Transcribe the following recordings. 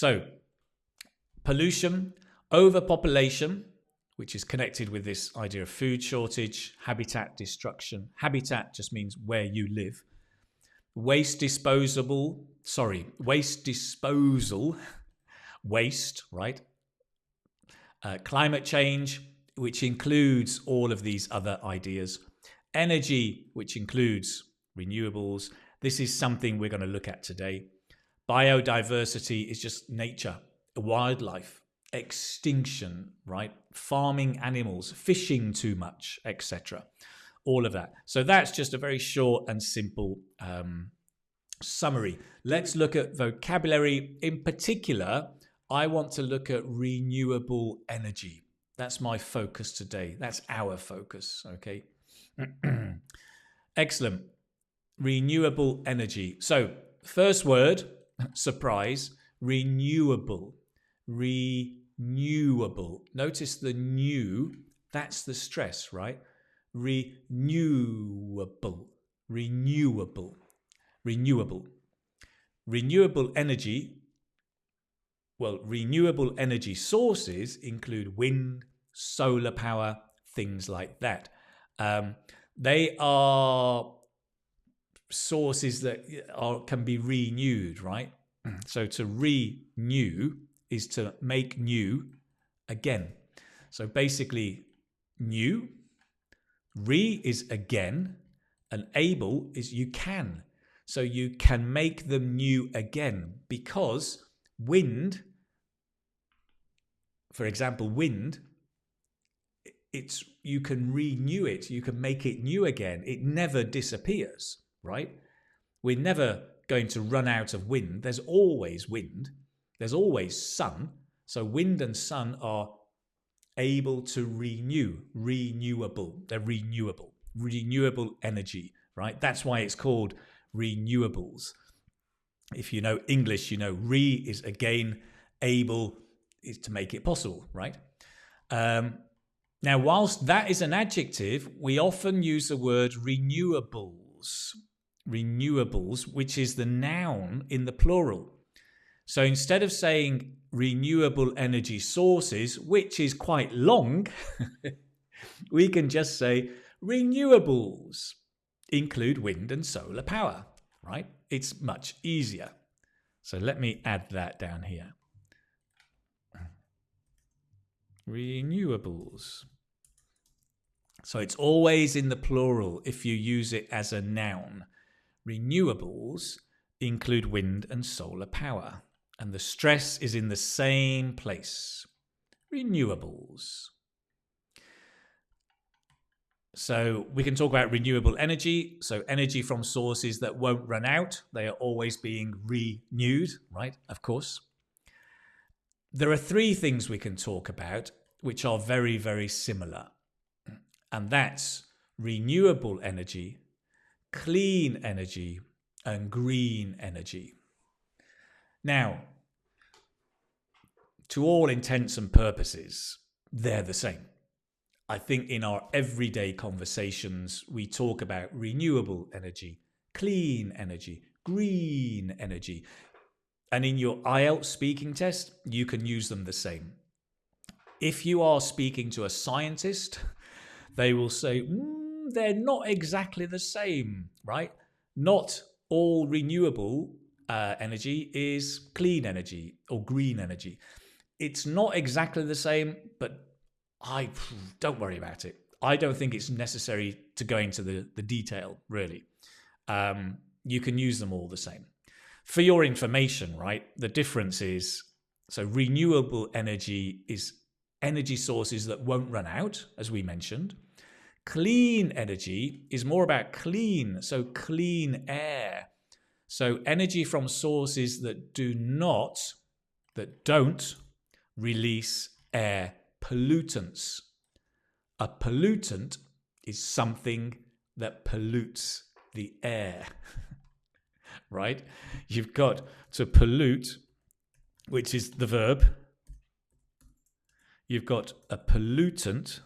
So, pollution, overpopulation, which is connected with this idea of food shortage, habitat destruction. Habitat just means where you live. Waste disposal, waste, right? Climate change, which includes all of these other ideas. Energy, which includes renewables. This is something we're going to look at today. Biodiversity is just nature, wildlife, extinction, right? Farming animals, fishing too much, etc. All of that. So that's just a very short and simple summary. Let's look at vocabulary. In particular, I want to look at renewable energy. That's my focus today. That's our focus, okay? Excellent. Renewable energy. So, first word, surprise, renewable. Renewable. Notice the new, that's the stress, right? Renewable. Renewable. Renewable. Renewable energy. Well, renewable energy sources include wind, solar power, things like that. They are sources that can be renewed, right? So to renew is to make new again. So basically, new, re is again, and able is you can. So you can make them new again because wind, for example, wind, you can renew it, you can make it new again. It never disappears, right? We're never going to run out of wind. There's always wind. There's always sun. So wind and sun are able to renew, renewable. They're renewable, renewable energy, right? That's why it's called renewables. If you know English, you know re is again, able is to make it possible, right? Now, whilst that is an adjective, we often use the word renewables. Renewables, which is the noun in the plural. So instead of saying renewable energy sources, which is quite long, we can just say renewables include wind and solar power, right? It's much easier. So let me add that down here. Renewables. So it's always in the plural if you use it as a noun. Renewables include wind and solar power. And the stress is in the same place. Renewables. So we can talk about renewable energy. So energy from sources that won't run out. They are always being renewed, right? Of course. There are three things we can talk about which are very, very similar. And that's renewable energy, clean energy, and green energy. Now, to all intents and purposes, they're the same. I think in our everyday conversations, we talk about renewable energy, clean energy, green energy. And in your IELTS speaking test, you can use them the same. If you are speaking to a scientist, they will say, they're not exactly the same, right? Not all renewable energy is clean energy or green energy. It's not exactly the same, but don't worry about it. I don't think it's necessary to go into the detail, really. You can use them all the same. For your information, right, the difference is, so renewable energy is energy sources that won't run out, as we mentioned. Clean energy is more about clean, so clean air. So energy from sources that don't release air pollutants. A pollutant is something that pollutes the air, right? You've got to pollute, which is the verb. You've got a pollutant,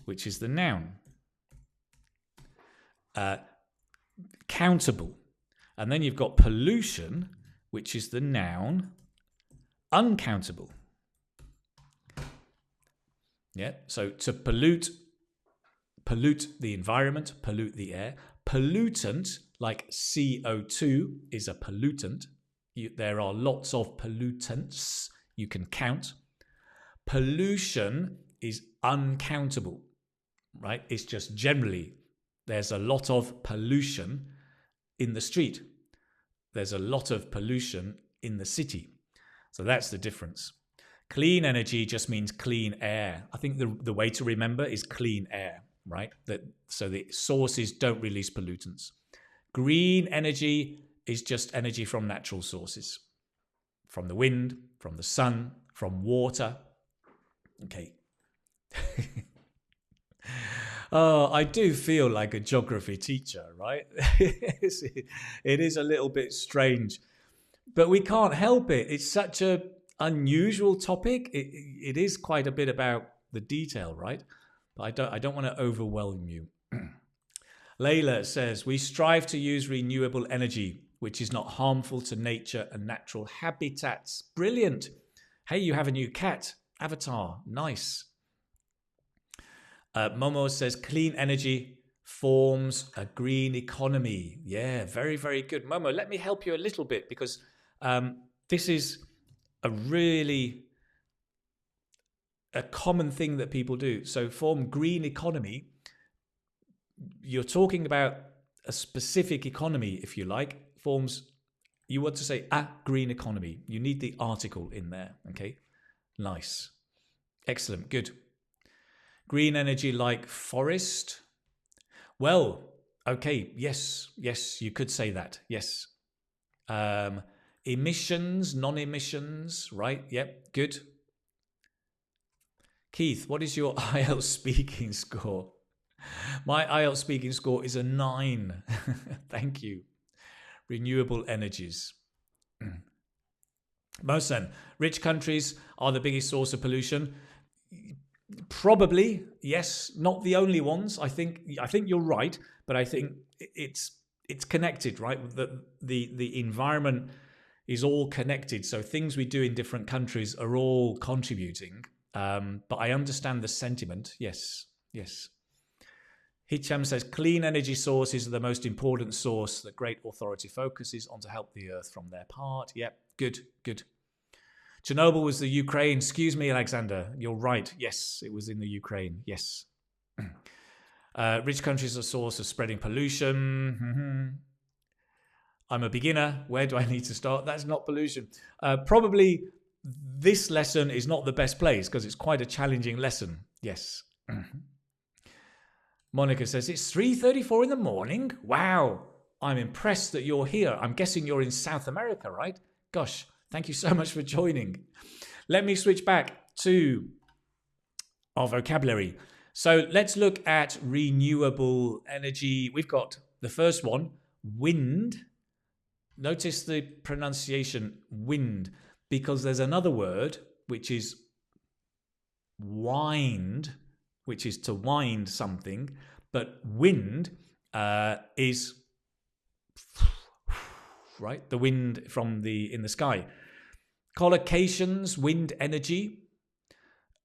which is the noun. Countable. And then you've got pollution, which is the noun, uncountable. Yeah, so to pollute the environment, pollute the air. Pollutant, like CO2, is a pollutant. There are lots of pollutants you can count. Pollution is uncountable, right? It's just generally there's a lot of pollution in the street. There's a lot of pollution in the city. So that's the difference. Clean energy just means clean air. I think the way to remember is clean air, right? So the sources don't release pollutants. Green energy is just energy from natural sources. From the wind, from the sun, from water. Okay. Oh, I do feel like a geography teacher, right? It is a little bit strange, but we can't help it. It's such a unusual topic. It is quite a bit about the detail, right? But I don't want to overwhelm you. Layla says, we strive to use renewable energy, which is not harmful to nature and natural habitats. Brilliant. Hey, you have a new cat. Avatar. Nice. Momo says, clean energy forms a green economy. Yeah, very, very good. Momo, let me help you a little bit because this is a common thing that people do. So form green economy, you're talking about a specific economy, if you like, you want to say a green economy. You need the article in there, okay? Nice. Excellent, good. Green energy like forest. Well, okay, yes, you could say that, yes. Emissions, non-emissions, right? Yep, good. Keith, what is your IELTS speaking score? My IELTS speaking score is a 9. Thank you. Renewable energies. Mohsen, rich countries are the biggest source of pollution. Probably, yes. Not the only ones. I think you're right, but I think it's connected, right? The environment is all connected. So things we do in different countries are all contributing. But I understand the sentiment. Yes. Hicham says, clean energy sources are the most important source that great authority focuses on to help the earth from their part. Yep, good. Chernobyl was the Ukraine. Excuse me, Alexander. You're right. Yes, it was in the Ukraine. Yes. Rich countries are a source of spreading pollution. I'm a beginner. Where do I need to start? That's not pollution. Probably this lesson is not the best place because it's quite a challenging lesson. Yes. Monica says, it's 3:34 in the morning. Wow. I'm impressed that you're here. I'm guessing you're in South America, right? Gosh, thank you so much for joining. Let me switch back to our vocabulary. So let's look at renewable energy. We've got the first one, wind. Notice the pronunciation, wind, because there's another word, which is wind, which is to wind something, but wind is right, the wind in the sky. Collocations, wind energy,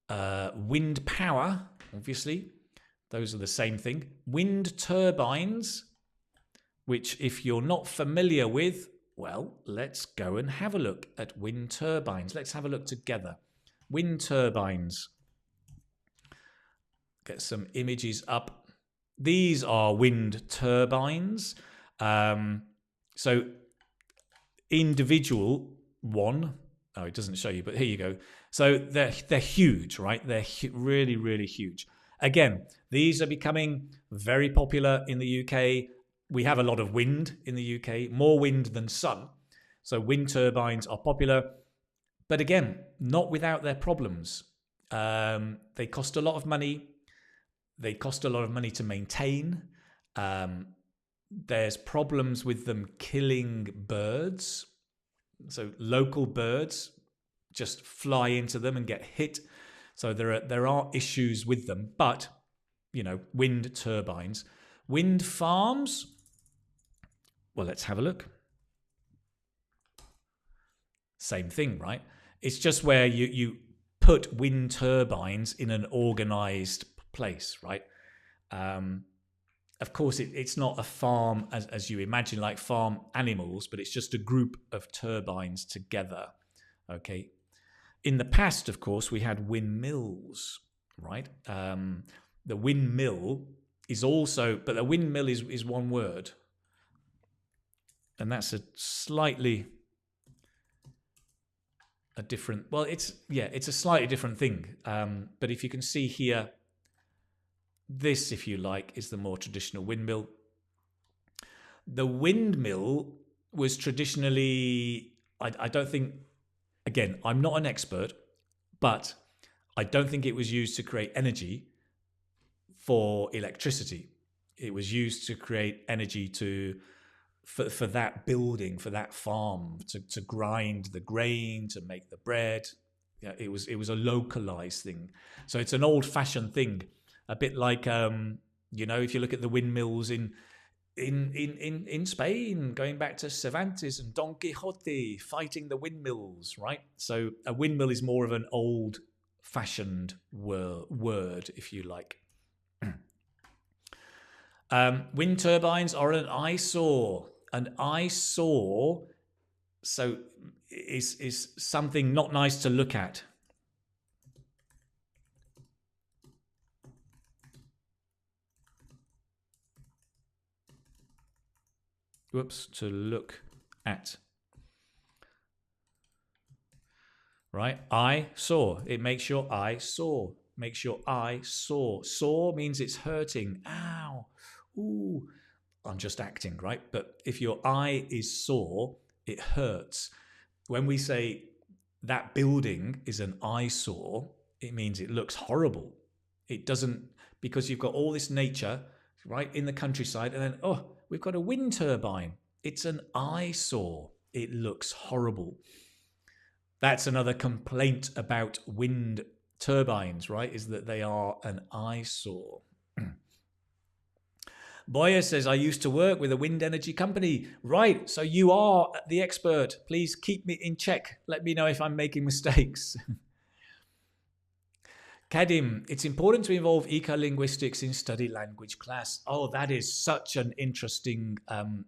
wind power, obviously, those are the same thing. Wind turbines, which if you're not familiar with, well, let's go and have a look at wind turbines. Let's have a look together. Wind turbines. Get some images up. These are wind turbines. So individual one, oh, it doesn't show you, but here you go. So they're huge, right? They're really, really huge. Again, these are becoming very popular in the UK. We have a lot of wind in the UK, more wind than sun. So wind turbines are popular, but again, not without their problems. They cost a lot of money. They cost a lot of money to maintain. There's problems with them killing birds. So local birds just fly into them and get hit. So there are issues with them. But, wind turbines. Wind farms. Well, let's have a look. Same thing, right? It's just where you put wind turbines in an organized place, right? Of course, it's not a farm as you imagine, like farm animals, but it's just a group of turbines together, okay? In the past, of course, we had windmills, right? The windmill is also, but a windmill is one word. And that's a slightly a different, well, it's a slightly different thing. But if you can see here, this, if you like, is the more traditional windmill. The windmill was traditionally, I don't think, again, I'm not an expert, but I don't think it was used to create energy for electricity. It was used to create energy for that building, for that farm, to grind the grain, to make the bread. Yeah, it was a localized thing. So it's an old-fashioned thing, a bit like if you look at the windmills in Spain, going back to Cervantes and Don Quixote fighting the windmills, right? So a windmill is more of an old-fashioned word, if you like. Wind turbines are an eyesore. An eyesore, so is something not nice to look at. Whoops, to look at. Right? I saw. It makes your eye sore. Makes your eye sore. Sore means it's hurting. Ow. Ooh. I'm just acting, right? But if your eye is sore, it hurts. When we say that building is an eyesore, it means it looks horrible. It doesn't, because you've got all this nature, right, in the countryside, and then, oh, we've got a wind turbine. It's an eyesore. It looks horrible. That's another complaint about wind turbines, right, is that they are an eyesore. Boyer says, I used to work with a wind energy company. Right, so you are the expert. Please keep me in check. Let me know if I'm making mistakes. Kadim, it's important to involve ecolinguistics in study language class. Oh, that is such an interesting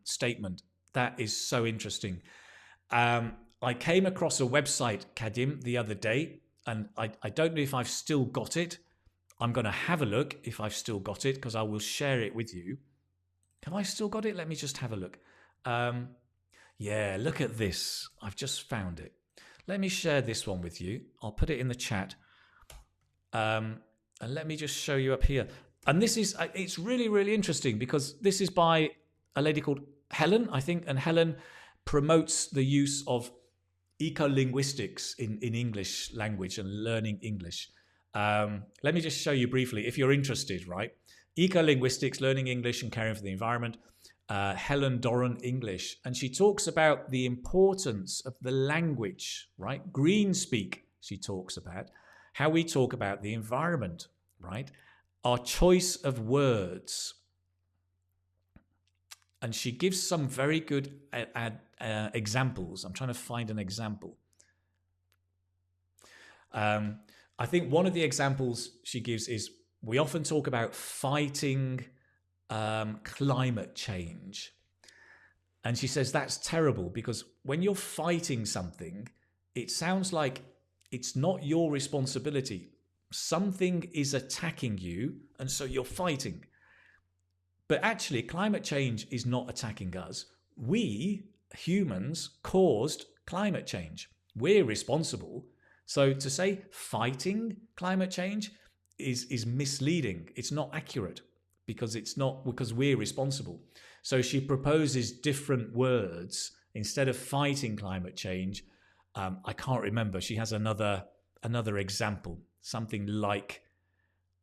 statement. That is so interesting. I came across a website, Kadim, the other day, and I don't know if I've still got it. I'm going to have a look if I've still got it, because I will share it with you. Have I still got it? Let me just have a look. Yeah, look at this. I've just found it. Let me share this one with you. I'll put it in the chat. And let me just show you up here. And this is, it's really, really interesting because this is by a lady called Helen, I think. And Helen promotes the use of ecolinguistics in English language and learning English. Let me just show you briefly, if you're interested, right? Ecolinguistics, learning English and caring for the environment. Helen Doran English. And she talks about the importance of the language, right? Green speak, she talks about. How we talk about the environment, right? Our choice of words. And she gives some very good examples. I'm trying to find an example. I think one of the examples she gives is we often talk about fighting climate change. And she says that's terrible because when you're fighting something, it sounds like it's not your responsibility. Something is attacking you, and so you're fighting. But actually, climate change is not attacking us. We, humans, caused climate change. We're responsible. So to say fighting climate change is misleading. It's not accurate because we're responsible. So she proposes different words instead of fighting climate change. I can't remember. She has another example, something like,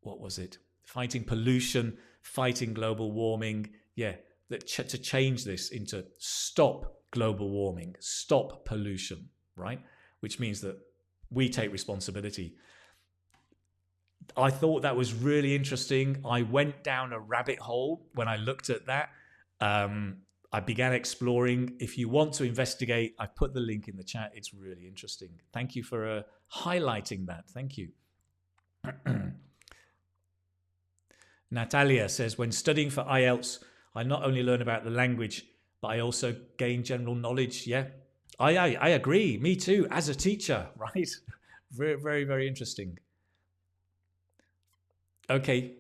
what was it? Fighting pollution, fighting global warming. Yeah, to change this into stop global warming, stop pollution, right? Which means that we take responsibility. I thought that was really interesting. I went down a rabbit hole when I looked at that. I began exploring. If you want to investigate, I've put the link in the chat. It's really interesting. Thank you for highlighting that. Thank you. Natalia says, when studying for IELTS, I not only learn about the language, but I also gain general knowledge. Yeah, I agree. Me too, as a teacher, right? Very, very, very interesting. Okay.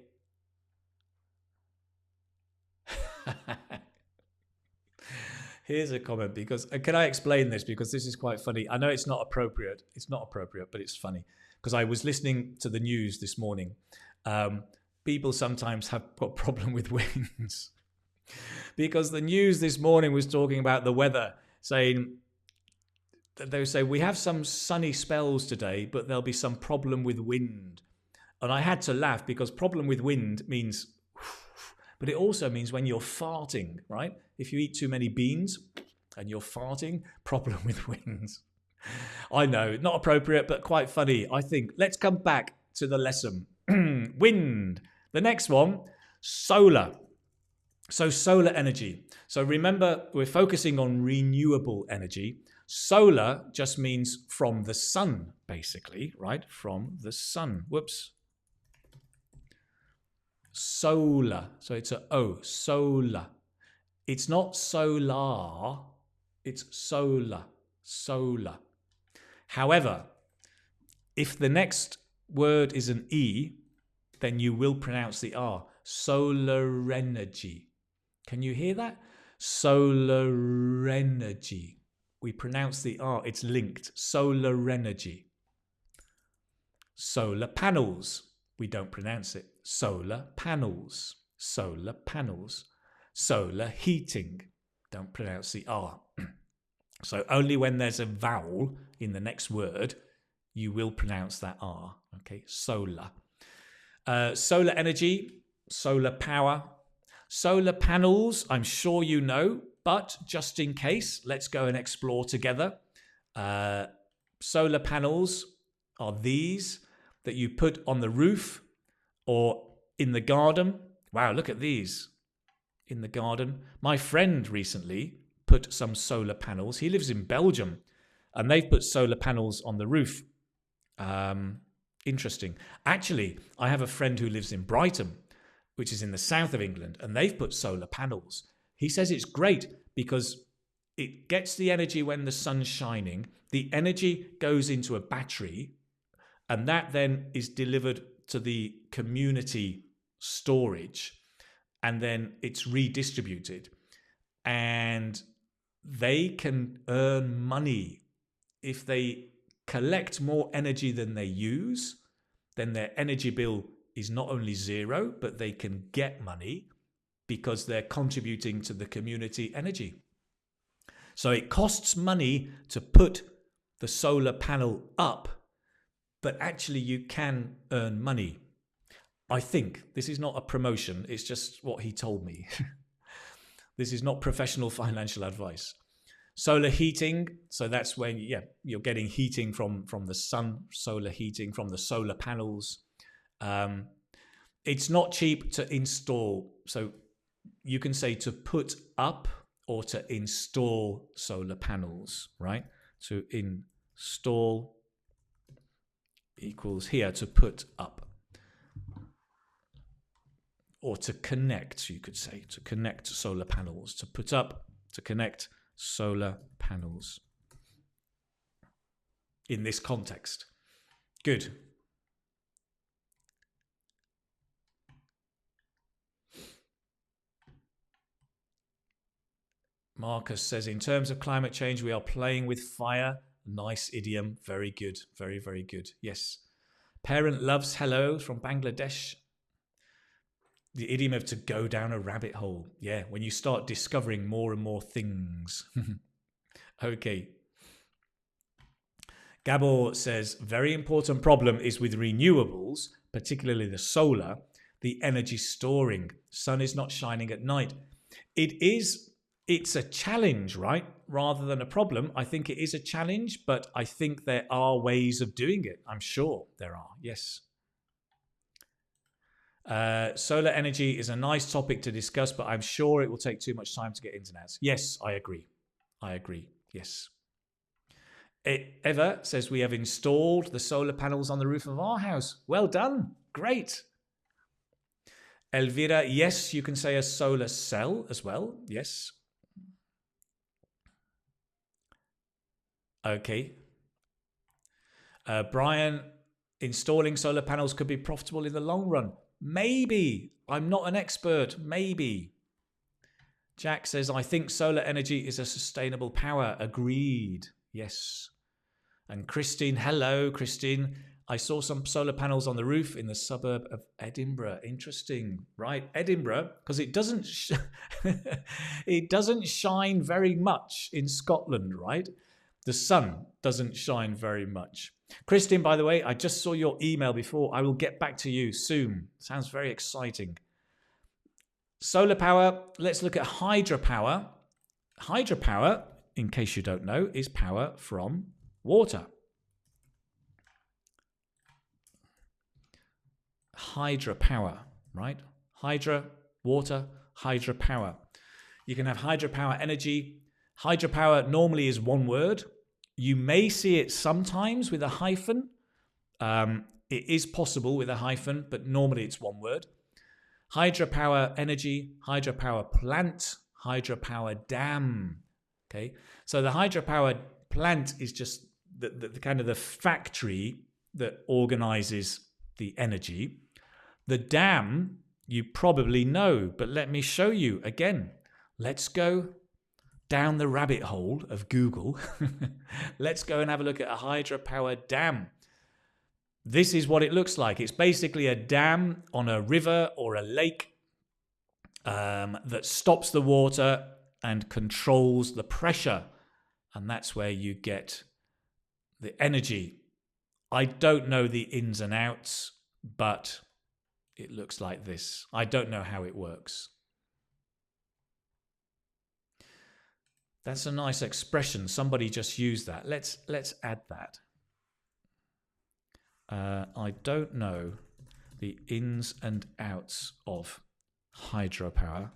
Here's a comment, because can I explain this, because this is quite funny. I know it's not appropriate. It's not appropriate, but it's funny, because I was listening to the news this morning. People sometimes have a problem with winds, because the news this morning was talking about the weather, saying they would say we have some sunny spells today, but there'll be some problem with wind. And I had to laugh, because problem with wind means, but it also means when you're farting, right? If you eat too many beans and you're farting, problem with winds. I know, not appropriate, but quite funny, I think. Let's come back to the lesson. Wind. The next one, solar. So solar energy. So remember, we're focusing on renewable energy. Solar just means from the sun, basically, right? From the sun. Whoops. Solar. So it's a O, solar. It's not solar, it's solar, solar. However, if the next word is an E, then you will pronounce the R. Solar energy. Can you hear that? Solar energy. We pronounce the R, it's linked. Solar energy. Solar panels. We don't pronounce it. Solar panels. Solar panels. Solar heating. Don't pronounce the R. So only when there's a vowel in the next word, you will pronounce that R. Okay, solar. Solar energy, solar power. Solar panels, I'm sure you know, but just in case, let's go and explore together. Solar panels are these that you put on the roof or in the garden. Wow, look at these. In the garden. My friend recently put some solar panels. He lives in Belgium, and they've put solar panels on the roof. Interesting. Actually, I have a friend who lives in Brighton, which is in the south of England, and they've put solar panels. He says it's great because it gets the energy when the sun's shining. The energy goes into a battery, and that then is delivered to the community storage, and then it's redistributed. And they can earn money. If they collect more energy than they use, then their energy bill is not only zero, but they can get money because they're contributing to the community energy. So it costs money to put the solar panel up, but actually you can earn money. I think this is not a promotion, it's just what he told me. This is not professional financial advice. Solar heating, so that's when you're getting heating from the sun, solar heating from the solar panels. It's not cheap to install, so you can say to put up or to install solar panels, right? To install equals here to put up. Or to connect, you could say, to connect solar panels, to put up, to connect solar panels. In this context. Good. Marcus says, in terms of climate change, we are playing with fire. Nice idiom. Very good. Very, very good. Yes. Parent loves hello from Bangladesh. The idiom of to go down a rabbit hole. Yeah, when you start discovering more and more things. Okay. Gabor says, very important problem is with renewables, particularly the solar, the energy storing. Sun is not shining at night. It's a challenge, right? Rather than a problem. I think it is a challenge, but I think there are ways of doing it. I'm sure there are, yes. Solar energy is a nice topic to discuss, but I'm sure it will take too much time to get ins and outs. Yes, I agree. I agree. Yes. Eva says we have installed the solar panels on the roof of our house. Well done. Great. Elvira, yes, you can say a solar cell as well. Yes. Okay. Brian, installing solar panels could be profitable in the long run. Maybe. I'm not an expert. Maybe. Jack says, I think solar energy is a sustainable power. Agreed. Yes. And Christine, hello, Christine. I saw some solar panels on the roof in the suburb of Edinburgh. Interesting, right? Edinburgh, because it doesn't it doesn't shine very much in Scotland, right? The sun doesn't shine very much. Christine, by the way, I just saw your email before. I will get back to you soon. Sounds very exciting. Solar power, let's look at hydropower. Hydropower, in case you don't know, is power from water. Hydropower, right? Hydra, water, hydropower. You can have hydropower energy. Hydropower normally is one word. You may see it sometimes with a hyphen. It is possible with a hyphen, but normally it's one word. Hydropower energy, hydropower plant, hydropower dam. Okay, so the hydropower plant is just the kind of the factory that organizes the energy. The dam, you probably know, but let me show you again. Let's go down the rabbit hole of Google. Let's go and have a look at a hydropower dam. This is what it looks like. It's basically a dam on a river or a lake that stops the water and controls the pressure. And that's where you get the energy. I don't know the ins and outs, but it looks like this. I don't know how it works. That's a nice expression. Somebody just used that. Let's add that. I don't know the ins and outs of hydropower.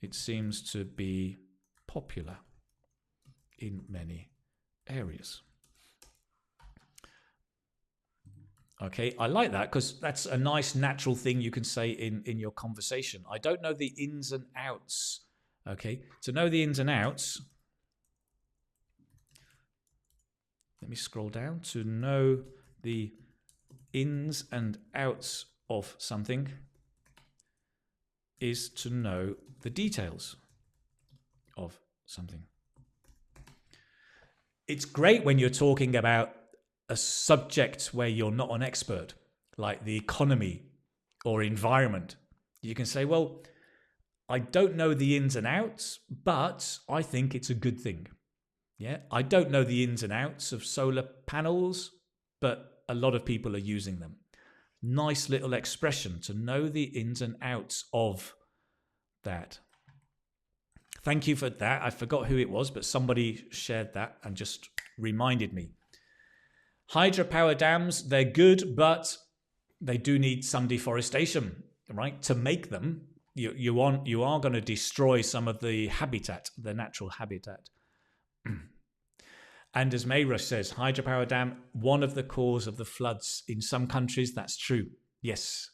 It seems to be popular in many areas. Okay, I like that because that's a nice natural thing you can say in your conversation. I don't know the ins and outs. Okay, to know the ins and outs, let me scroll down. To know the ins and outs of something is to know the details of something. It's great when you're talking about a subject where you're not an expert, like the economy or environment. You can say, well, I don't know the ins and outs, but I think it's a good thing. Yeah, I don't know the ins and outs of solar panels, but a lot of people are using them. Nice little expression, to know the ins and outs of that. Thank you for that. I forgot who it was, but somebody shared that and just reminded me. Hydropower dams, they're good, but they do need some deforestation, right? To make them, you are going to destroy some of the habitat, the natural habitat. And as Mayrush says, hydropower dam, one of the cause of the floods in some countries. That's true. Yes.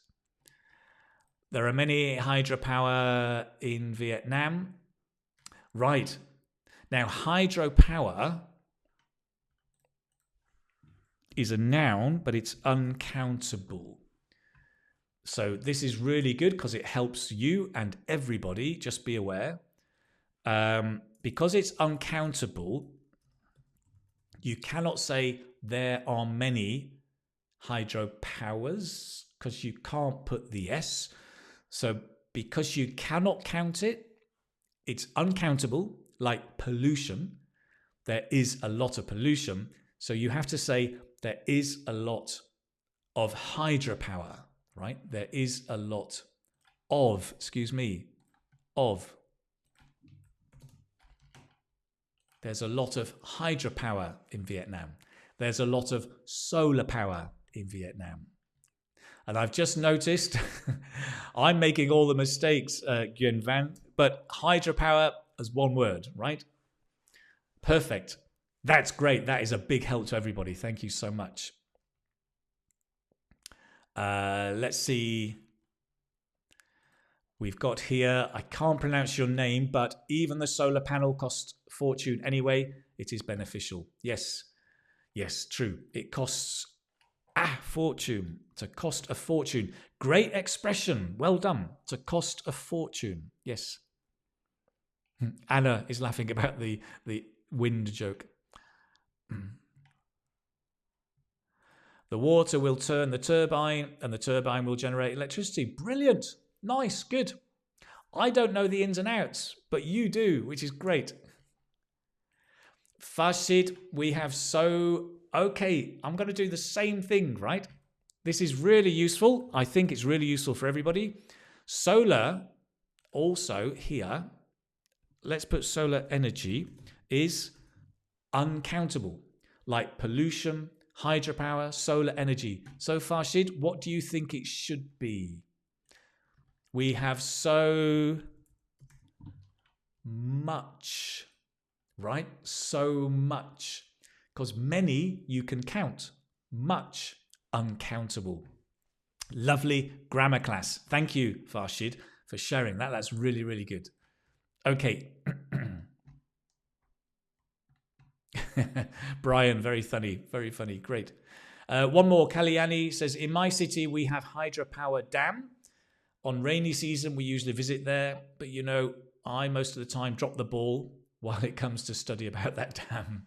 There are many hydropower in Vietnam. Right. Now, hydropower is a noun, but it's uncountable. So this is really good because it helps you and everybody. Just be aware. Because it's uncountable, you cannot say there are many hydropowers because you can't put the S. So because you cannot count it, it's uncountable, like pollution. There is a lot of pollution. So you have to say there is a lot of hydropower, right? There is a lot of, There's a lot of hydropower in Vietnam. There's a lot of solar power in Vietnam. And I've just noticed I'm making all the mistakes, Gyun Van, but hydropower as one word, right? Perfect. That's great. That is a big help to everybody. Thank you so much. Let's see. We've got here, I can't pronounce your name, but even the solar panel costs a fortune anyway. It is beneficial. Yes. Yes, true. It costs a fortune. To cost a fortune. Great expression. Well done. To cost a fortune. Yes. Anna is laughing about the wind joke. The water will turn the turbine and the turbine will generate electricity. Brilliant. Nice. Good. I don't know the ins and outs, but you do, which is great. Farshid, we have so... Okay, I'm going to do the same thing, right? This is really useful. I think it's really useful for everybody. Solar, also here, let's put solar energy, is uncountable. Like pollution, hydropower, solar energy. So Farshid, what do you think it should be? We have so much, right? So much. Because many you can count. Much, uncountable. Lovely grammar class. Thank you, Farshid, for sharing that. That's really, really good. Okay. Brian, very funny. Very funny. Great. One more. Kalyani says, in my city, we have Hydropower Dam. On rainy season, we usually visit there. But, you know, I most of the time drop the ball while it comes to study about that dam.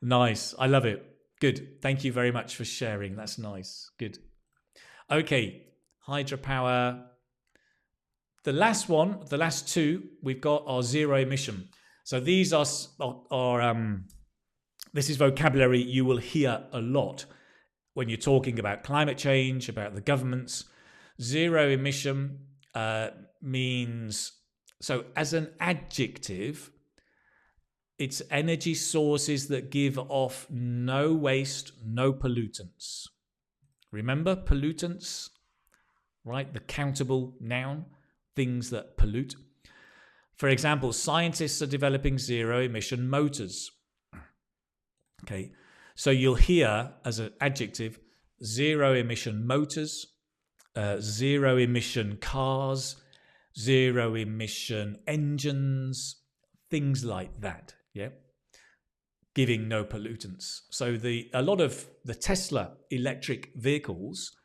Nice. I love it. Good. Thank you very much for sharing. That's nice. Good. Okay. Hydropower. The last one, the last two we've got are zero emission. So these are this is vocabulary you will hear a lot when you're talking about climate change, about the governments. Zero emission means, so as an adjective, it's energy sources that give off no waste, no pollutants. Remember pollutants, right? The countable noun, things that pollute. For example, scientists are developing zero emission motors. Okay, so you'll hear as an adjective, zero emission motors, zero emission cars, zero emission engines, things like that. Yeah, giving no pollutants. So a lot of the Tesla electric vehicles,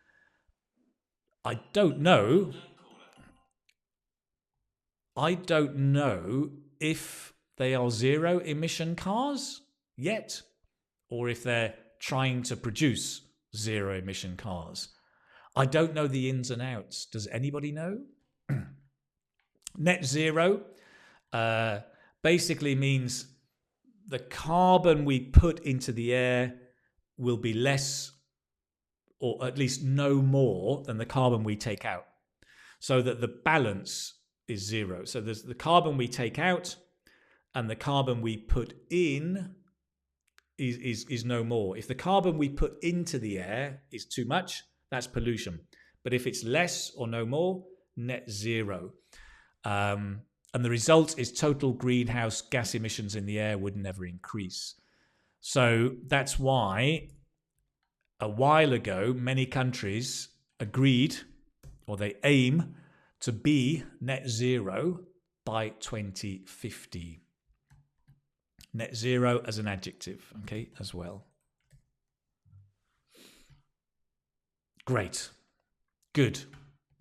I don't know if they are zero emission cars yet, or if they're trying to produce zero emission cars. I don't know the ins and outs. Does anybody know? Net zero basically means the carbon we put into the air will be less, or at least no more than the carbon we take out, so that the balance is zero. So there's the carbon we take out and the carbon we put in is no more. If the carbon we put into the air is too much, that's pollution. But if it's less or no more, net zero. And the result is total greenhouse gas emissions in the air would never increase. So that's why a while ago, many countries agreed, or they aim to be net zero by 2050. Net zero as an adjective, okay, as well. Great. Good.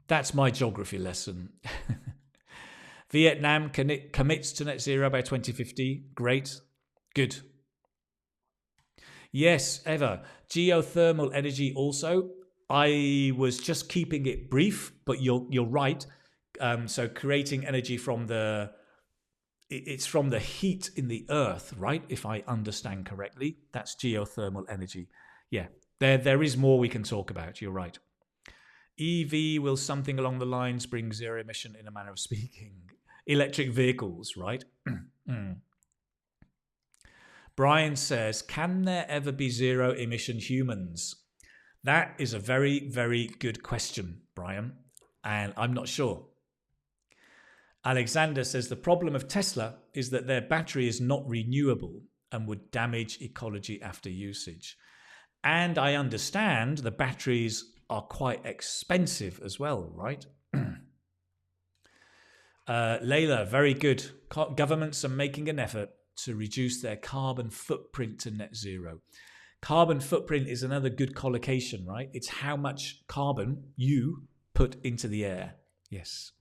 That's my geography lesson. Vietnam commits to net zero by 2050. Great. Good. Yes, Eva. Geothermal energy also. I was just keeping it brief, but you're right. So creating energy from it's from the heat in the earth, right? If I understand correctly, that's geothermal energy. Yeah, there is more we can talk about. You're right. EV will something along the lines bring zero emission in a manner of speaking. Electric vehicles, right? Brian says, can there ever be zero emission humans? That is a very, very good question, Brian, and I'm not sure. Alexander says the problem of Tesla is that their battery is not renewable and would damage ecology after usage. And I understand the batteries are quite expensive as well, right? Layla, very good. Governments are making an effort to reduce their carbon footprint to net zero. Carbon footprint is another good collocation, right? It's how much carbon you put into the air. Yes.